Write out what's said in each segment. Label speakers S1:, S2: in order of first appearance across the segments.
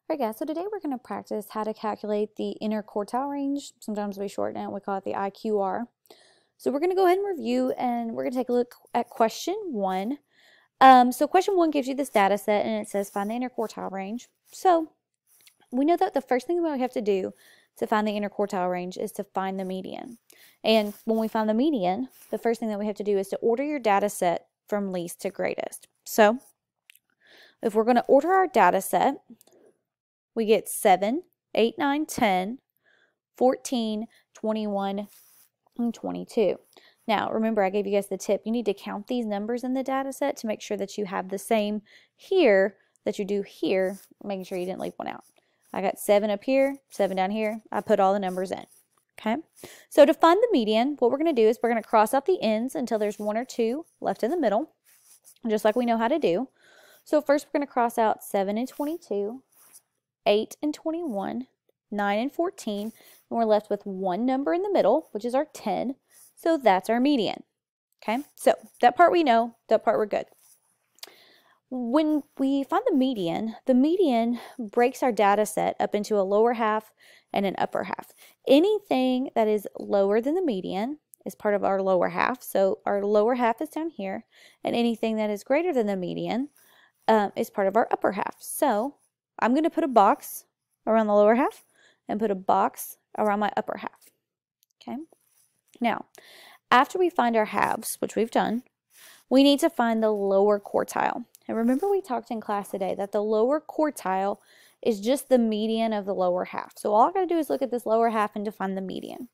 S1: Alright guys, so today we're going to practice how to calculate the interquartile range. Sometimes we shorten it, we call it the IQR. So we're going to go ahead and review, and we're going to take a look at question 1. So question 1 gives you this data set, and it says find the interquartile range. So we know that the first thing we have to do to find the interquartile range is to find the median. And when we find the median, the first thing that we have to do is to order your data set from least to greatest. So if we're going to order our data set, we get 7, 8, 9, 10, 14, 21, and 22. Now, remember I gave you guys the tip. You need to count these numbers in the data set to make sure that you have the same here that you do here, making sure you didn't leave one out. I got 7 up here, 7 down here. I put all the numbers in. Okay, so to find the median, what we're going to do is we're going to cross out the ends until there's 1 or 2 left in the middle, just like we know how to do. So first we're going to cross out 7 and 22. 8 and 21, 9 and 14, and we're left with one number in the middle, which is our 10. So that's our median. Okay, so that part we know, that part we're good. When we find the median breaks our data set up into a lower half and an upper half. Anything that is lower than the median is part of our lower half. So our lower half is down here, and anything that is greater than the median is part of our upper half. So I'm going to put a box around the lower half and put a box around my upper half. Okay. Now, after we find our halves, which we've done, we need to find the lower quartile. And remember we talked in class today that the lower quartile is just the median of the lower half. So all I got to do is look at this lower half and define the median.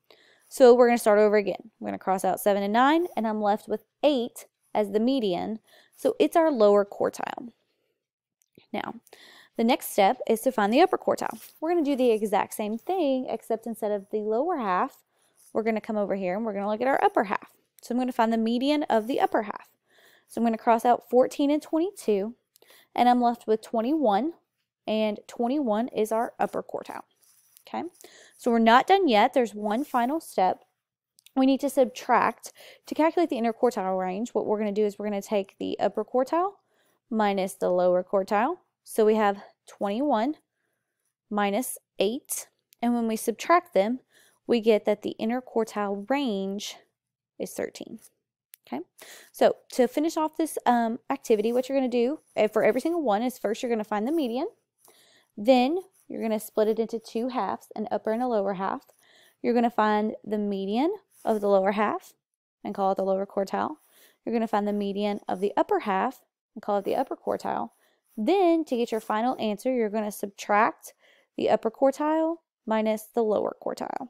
S1: So we're going to start over again. We're going to cross out 7 and 9, and I'm left with 8 as the median. So it's our lower quartile. Now, the next step is to find the upper quartile. We're going to do the exact same thing, except instead of the lower half, we're going to come over here and we're going to look at our upper half. So I'm going to find the median of the upper half. So I'm going to cross out 14 and 22, and I'm left with 21, and 21 is our upper quartile. Okay, so we're not done yet. There's one final step. We need to subtract. To calculate the interquartile range, what we're going to do is we're going to take the upper quartile minus the lower quartile. So we have 21 minus 8, and when we subtract them, we get that the interquartile range is 13. Okay, so to finish off this activity, what you're going to do for every single one is first you're going to find the median, then you're going to split it into two halves, an upper and a lower half. You're going to find the median of the lower half and call it the lower quartile. You're going to find the median of the upper half and call it the upper quartile. Then, to get your final answer, you're going to subtract the upper quartile minus the lower quartile.